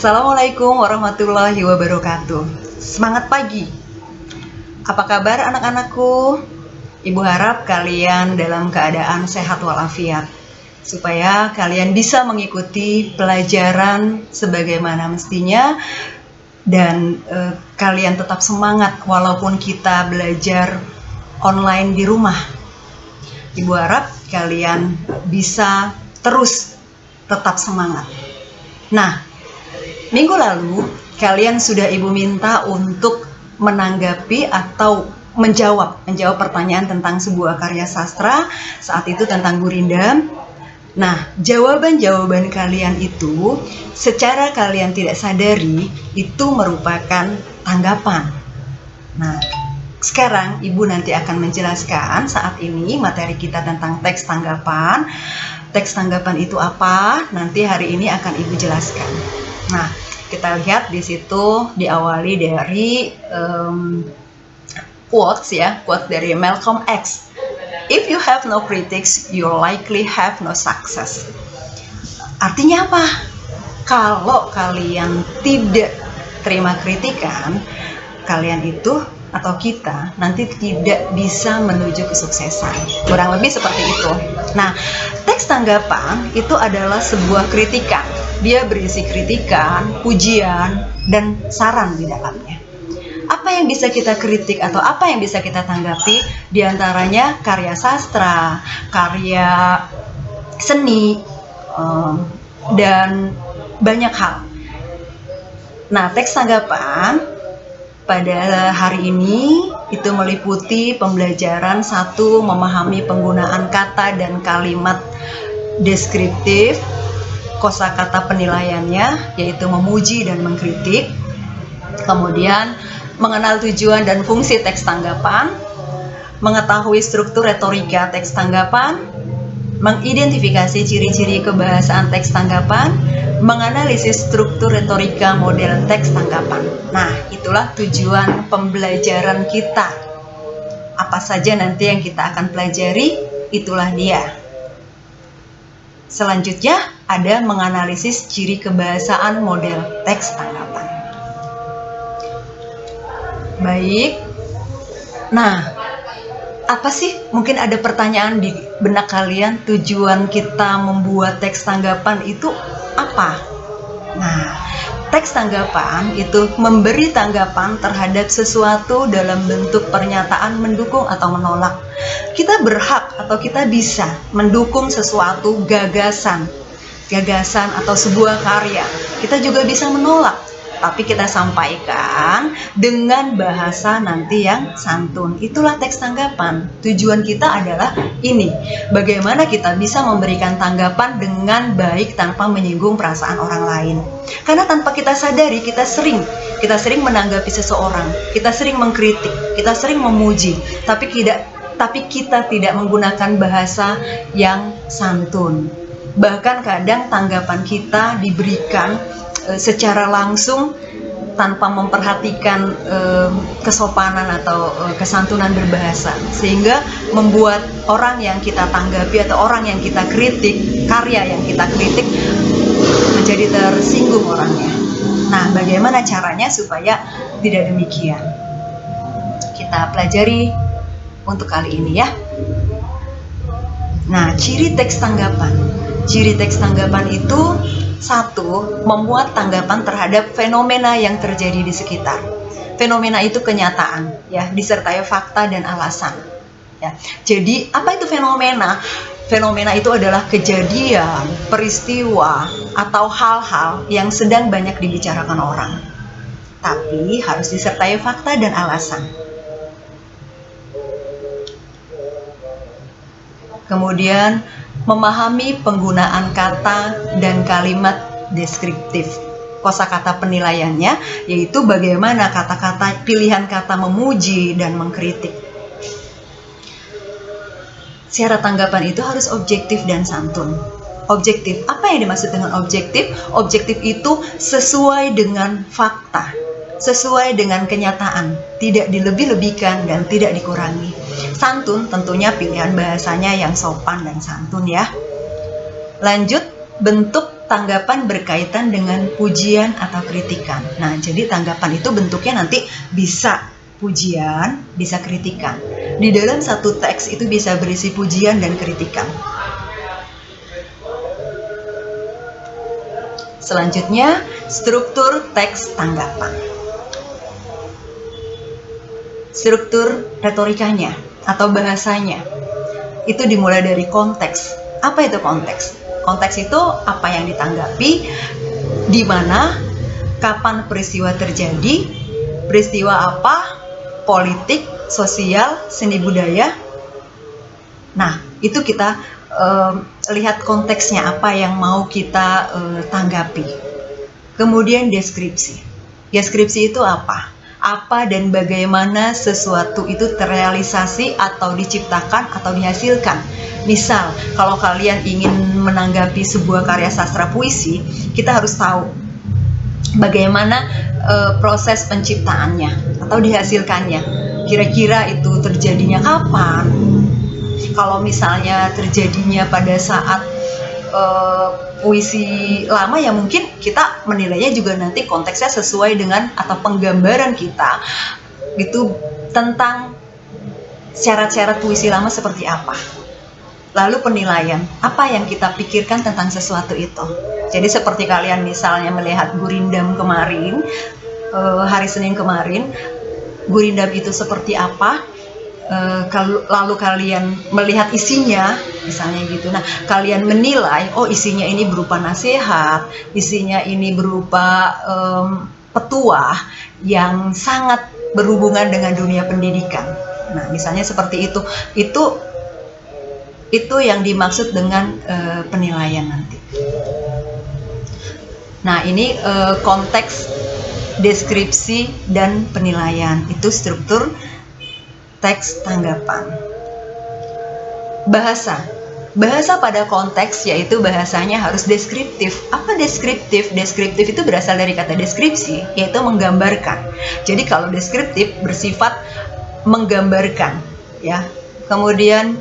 Assalamualaikum warahmatullahi wabarakatuh. Semangat pagi. Apa kabar anak-anakku? Ibu harap kalian dalam keadaan sehat walafiat, supaya kalian bisa mengikuti pelajaran sebagaimana mestinya dan kalian tetap semangat walaupun kita belajar online di rumah. Ibu harap kalian bisa terus tetap semangat. Nah, minggu lalu kalian sudah Ibu minta untuk menanggapi atau menjawab pertanyaan tentang sebuah karya sastra, saat itu tentang Gurindam. Nah, jawaban-jawaban kalian itu secara kalian tidak sadari itu merupakan tanggapan. Nah, sekarang Ibu nanti akan menjelaskan saat ini materi kita tentang teks tanggapan. Teks tanggapan itu apa? Nanti hari ini akan Ibu jelaskan. Nah, kita lihat di situ diawali dari quotes dari Malcolm X. If you have no critics, you likely have no success. Artinya apa? Kalau kalian tidak terima kritikan, kalian itu atau kita nanti tidak bisa menuju kesuksesan. Kurang lebih seperti itu. Nah, teks tanggapan itu adalah sebuah kritikan. Dia berisi kritikan, pujian, dan saran di dalamnya. Apa yang bisa kita kritik atau apa yang bisa kita tanggapi? Di antaranya karya sastra, karya seni, dan banyak hal. Nah, teks tanggapan pada hari ini itu meliputi pembelajaran satu, memahami penggunaan kata dan kalimat deskriptif, kosakata penilaiannya yaitu memuji dan mengkritik, kemudian mengenal tujuan dan fungsi teks tanggapan, mengetahui struktur retorika teks tanggapan, mengidentifikasi ciri-ciri kebahasaan teks tanggapan, menganalisis struktur retorika model teks tanggapan. Nah, itulah tujuan pembelajaran kita. Apa saja nanti yang kita akan pelajari, itulah dia. Selanjutnya ada menganalisis ciri kebahasaan model teks tanggapan. Baik. Nah, apa sih? Mungkin ada pertanyaan di benak kalian, tujuan kita membuat teks tanggapan itu apa? Nah, teks tanggapan itu memberi tanggapan terhadap sesuatu dalam bentuk pernyataan mendukung atau menolak. Kita berhak atau kita bisa mendukung sesuatu gagasan atau sebuah karya. Kita juga bisa menolak. Tapi kita sampaikan dengan bahasa nanti yang santun. Itulah teks tanggapan. Tujuan kita adalah ini. Bagaimana kita bisa memberikan tanggapan dengan baik tanpa menyinggung perasaan orang lain. Karena tanpa kita sadari, kita sering menanggapi seseorang. Kita sering mengkritik, kita sering memuji. Tapi kita tidak menggunakan bahasa yang santun. Bahkan kadang tanggapan kita diberikan secara langsung tanpa memperhatikan kesopanan atau kesantunan berbahasa, sehingga membuat orang yang kita tanggapi atau orang yang kita kritik, karya yang kita kritik menjadi tersinggung orangnya. Nah, bagaimana caranya supaya tidak demikian? Kita pelajari untuk kali ini ya. Nah, ciri teks tanggapan. Ciri teks tanggapan itu satu, membuat tanggapan terhadap fenomena yang terjadi di sekitar. Fenomena itu kenyataan, ya, disertai fakta dan alasan. Ya. Jadi, apa itu fenomena? Fenomena itu adalah kejadian, peristiwa, atau hal-hal yang sedang banyak dibicarakan orang. Tapi harus disertai fakta dan alasan. Kemudian, memahami penggunaan kata dan kalimat deskriptif. Kosakata penilaiannya yaitu bagaimana kata-kata, pilihan kata memuji dan mengkritik. Syarat tanggapan itu harus objektif dan santun. Objektif, apa yang dimaksud dengan objektif? Objektif itu sesuai dengan fakta, sesuai dengan kenyataan, tidak dilebih-lebihkan dan tidak dikurangi. Santun tentunya pilihan bahasanya yang sopan dan santun ya. Lanjut, bentuk tanggapan berkaitan dengan pujian atau kritikan. Nah, jadi tanggapan itu bentuknya nanti bisa pujian, bisa kritikan. Di dalam satu teks itu bisa berisi pujian dan kritikan. Selanjutnya, struktur teks tanggapan. Struktur retorikanya atau bahasanya itu dimulai dari konteks. Apa itu konteks? Konteks itu apa yang ditanggapi, di mana, kapan peristiwa terjadi, peristiwa apa, politik, sosial, seni budaya. Nah, itu kita lihat konteksnya apa yang mau kita tanggapi. Kemudian deskripsi. Deskripsi itu apa? Apa dan bagaimana sesuatu itu terrealisasi atau diciptakan atau dihasilkan. Misal, kalau kalian ingin menanggapi sebuah karya sastra puisi, kita harus tahu bagaimana proses penciptaannya atau dihasilkannya. Kira-kira itu terjadinya kapan? Kalau misalnya terjadinya pada saat puisi lama, ya mungkin kita menilainya juga nanti konteksnya sesuai dengan atau penggambaran kita itu tentang syarat-syarat puisi lama seperti apa. Lalu penilaian, apa yang kita pikirkan tentang sesuatu itu. Jadi seperti kalian misalnya melihat Gurindam kemarin, hari Senin kemarin, Gurindam itu seperti apa, lalu kalian melihat isinya, misalnya gitu. Nah, kalian menilai, oh isinya ini berupa nasihat, isinya ini berupa petuah yang sangat berhubungan dengan dunia pendidikan. Nah, misalnya seperti itu. Itu yang dimaksud dengan penilaian nanti. Nah, ini konteks, deskripsi, dan penilaian. Itu struktur teks tanggapan. Bahasa. Bahasa pada konteks yaitu bahasanya harus deskriptif. Apa deskriptif? Deskriptif itu berasal dari kata deskripsi, yaitu menggambarkan. Jadi kalau deskriptif bersifat menggambarkan, ya. Kemudian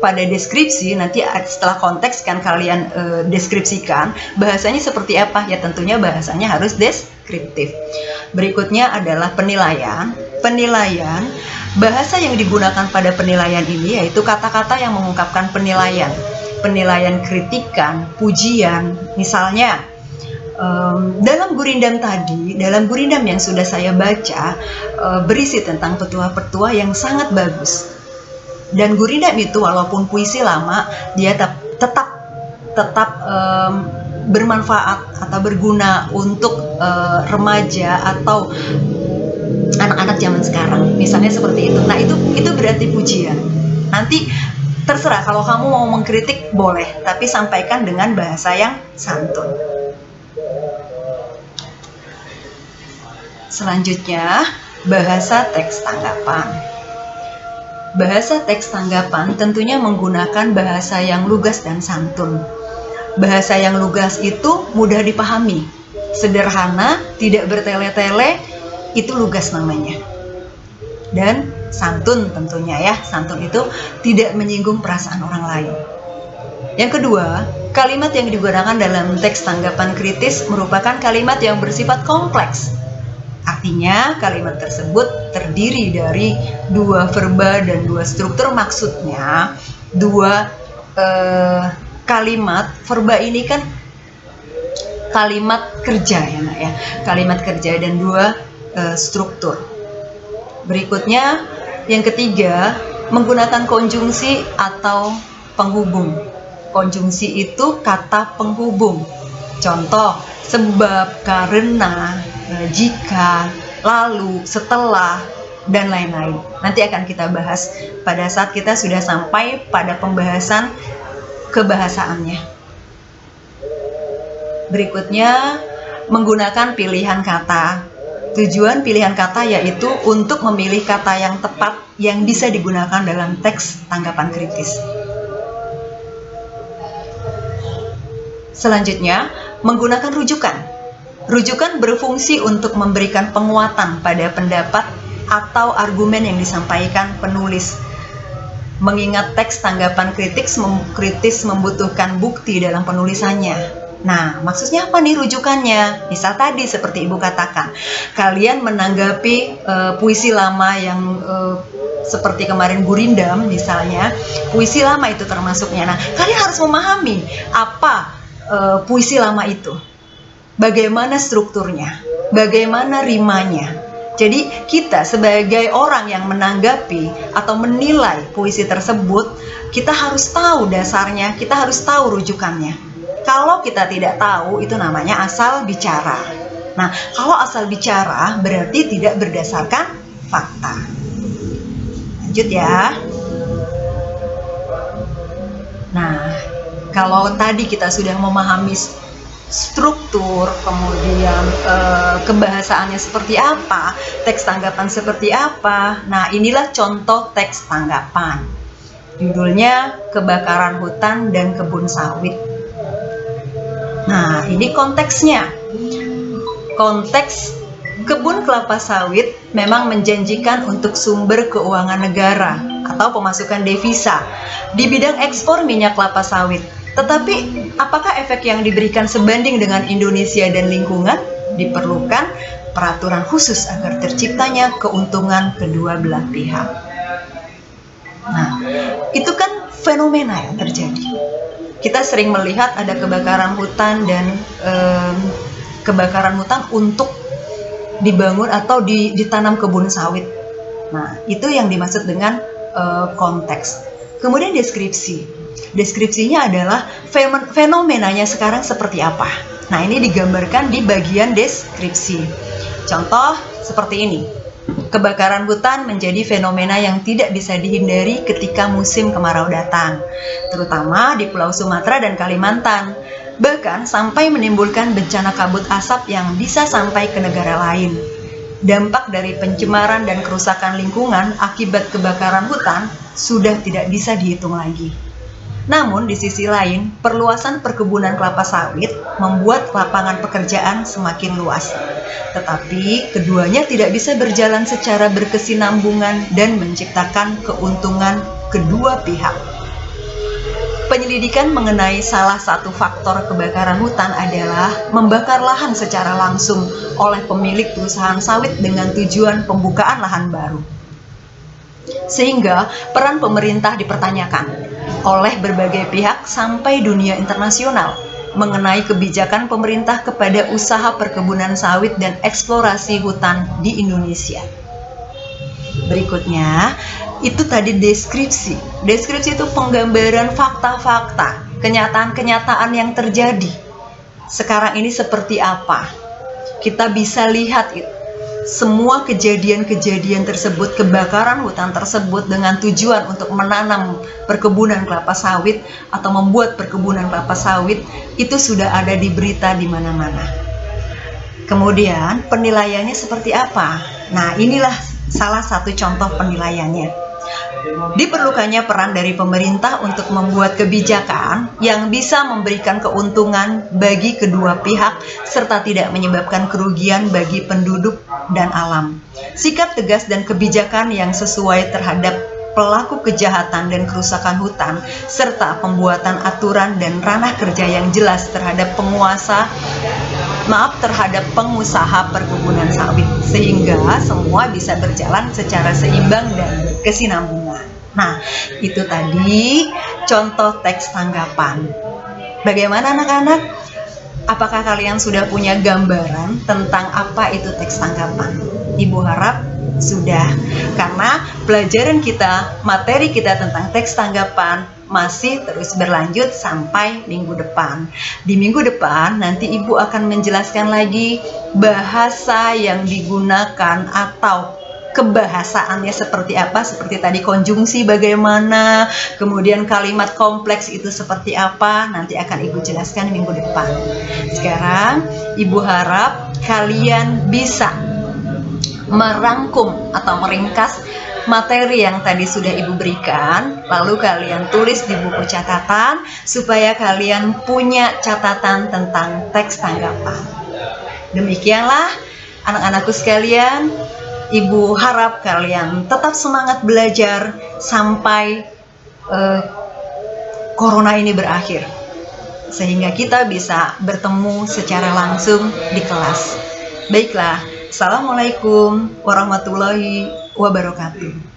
pada deskripsi nanti setelah konteks kan kalian deskripsikan bahasanya seperti apa, ya tentunya bahasanya harus deskriptif. Berikutnya adalah penilaian. Penilaian, bahasa yang digunakan pada penilaian ini yaitu kata-kata yang mengungkapkan penilaian. Penilaian kritikan, pujian. Misalnya dalam Gurindam tadi, dalam Gurindam yang sudah saya baca, berisi tentang petuah-petuah yang sangat bagus. Dan Gurindam itu walaupun puisi lama, dia tetap bermanfaat atau berguna untuk remaja atau anak-anak zaman sekarang. Misalnya seperti itu. Nah, itu berarti pujian. Nanti terserah, kalau kamu mau mengkritik boleh, tapi sampaikan dengan bahasa yang santun. Selanjutnya, bahasa teks tanggapan. Bahasa teks tanggapan tentunya menggunakan bahasa yang lugas dan santun. Bahasa yang lugas itu mudah dipahami, sederhana, tidak bertele-tele, itu lugas namanya. Dan santun tentunya ya, santun itu tidak menyinggung perasaan orang lain. Yang kedua, kalimat yang digunakan dalam teks tanggapan kritis merupakan kalimat yang bersifat kompleks. Artinya, kalimat tersebut terdiri dari dua verba dan dua struktur. Maksudnya, dua kalimat, verba ini kan kalimat kerja ya Nak ya, kalimat kerja, dan dua struktur. Berikutnya, yang ketiga, menggunakan konjungsi atau penghubung. Konjungsi itu kata penghubung. Contoh, sebab, karena, jika, lalu, setelah, dan lain-lain. Nanti akan kita bahas pada saat kita sudah sampai pada pembahasan kebahasaannya. Berikutnya, menggunakan pilihan kata. Tujuan pilihan kata yaitu untuk memilih kata yang tepat yang bisa digunakan dalam teks tanggapan kritis. Selanjutnya, menggunakan rujukan. Rujukan berfungsi untuk memberikan penguatan pada pendapat atau argumen yang disampaikan penulis. mengingat teks tanggapan kritis membutuhkan bukti dalam penulisannya. Nah, maksudnya apa nih rujukannya? Misal tadi seperti Ibu katakan, kalian menanggapi puisi lama yang seperti kemarin Gurindam misalnya, puisi lama itu termasuknya. Nah, kalian harus memahami apa puisi lama itu, bagaimana strukturnya, bagaimana rimanya. Jadi kita sebagai orang yang menanggapi atau menilai puisi tersebut, kita harus tahu dasarnya, kita harus tahu rujukannya. Kalau kita tidak tahu, itu namanya asal bicara. Nah, kalau asal bicara berarti tidak berdasarkan fakta. Lanjut ya. Nah, kalau tadi kita sudah memahami struktur, kemudian kebahasaannya seperti apa, teks tanggapan seperti apa. Nah, inilah contoh teks tanggapan. Judulnya Kebakaran Hutan dan Kebun Sawit. Nah, ini konteksnya. Konteks kebun kelapa sawit memang menjanjikan untuk sumber keuangan negara atau pemasukan devisa di bidang ekspor minyak kelapa sawit. Tetapi, apakah efek yang diberikan sebanding dengan Indonesia dan lingkungan? Diperlukan peraturan khusus agar terciptanya keuntungan kedua belah pihak. Nah, itu kan fenomena yang terjadi. Kita sering melihat ada kebakaran hutan dan kebakaran hutan untuk dibangun atau ditanam kebun sawit. Nah, itu yang dimaksud dengan konteks. Kemudian deskripsi. Deskripsinya adalah fenomenanya sekarang seperti apa. Nah, ini digambarkan di bagian deskripsi. Contoh seperti ini. Kebakaran hutan menjadi fenomena yang tidak bisa dihindari ketika musim kemarau datang, terutama di Pulau Sumatera dan Kalimantan. Bahkan sampai menimbulkan bencana kabut asap yang bisa sampai ke negara lain. Dampak dari pencemaran dan kerusakan lingkungan akibat kebakaran hutan sudah tidak bisa dihitung lagi. Namun di sisi lain, perluasan perkebunan kelapa sawit membuat lapangan pekerjaan semakin luas. Tetapi keduanya tidak bisa berjalan secara berkesinambungan dan menciptakan keuntungan kedua pihak. Penyelidikan mengenai salah satu faktor kebakaran hutan adalah membakar lahan secara langsung oleh pemilik perusahaan sawit dengan tujuan pembukaan lahan baru. Sehingga peran pemerintah dipertanyakan oleh berbagai pihak sampai dunia internasional mengenai kebijakan pemerintah kepada usaha perkebunan sawit dan eksplorasi hutan di Indonesia. Berikutnya, itu tadi deskripsi. Deskripsi itu penggambaran fakta-fakta, kenyataan-kenyataan yang terjadi. Sekarang ini seperti apa? Kita bisa lihat itu. Semua kejadian-kejadian tersebut, kebakaran hutan tersebut dengan tujuan untuk menanam perkebunan kelapa sawit atau membuat perkebunan kelapa sawit itu sudah ada di berita di mana-mana. Kemudian penilaiannya seperti apa? Nah, inilah salah satu contoh penilaiannya. Diperlukannya peran dari pemerintah untuk membuat kebijakan yang bisa memberikan keuntungan bagi kedua pihak serta tidak menyebabkan kerugian bagi penduduk dan alam. Sikap tegas dan kebijakan yang sesuai terhadap pelaku kejahatan dan kerusakan hutan serta pembuatan aturan dan ranah kerja yang jelas terhadap terhadap pengusaha perkebunan sawit sehingga semua bisa berjalan secara seimbang dan berkesinambungan. Nah, itu tadi contoh teks tanggapan. Bagaimana anak-anak? Apakah kalian sudah punya gambaran tentang apa itu teks tanggapan? Ibu harap sudah, karena pelajaran kita, materi kita tentang teks tanggapan masih terus berlanjut sampai minggu depan. Di minggu depan nanti Ibu akan menjelaskan lagi bahasa yang digunakan atau kebahasaannya seperti apa, seperti tadi konjungsi bagaimana, kemudian kalimat kompleks itu seperti apa, nanti akan Ibu jelaskan minggu depan. Sekarang Ibu harap kalian bisa merangkum atau meringkas materi yang tadi sudah Ibu berikan, lalu kalian tulis di buku catatan supaya kalian punya catatan tentang teks tanggapan. Demikianlah anak-anakku sekalian, Ibu harap kalian tetap semangat belajar sampai eh, corona ini berakhir, sehingga kita bisa bertemu secara langsung di kelas. Baiklah, Assalamualaikum warahmatullahi wabarakatuh.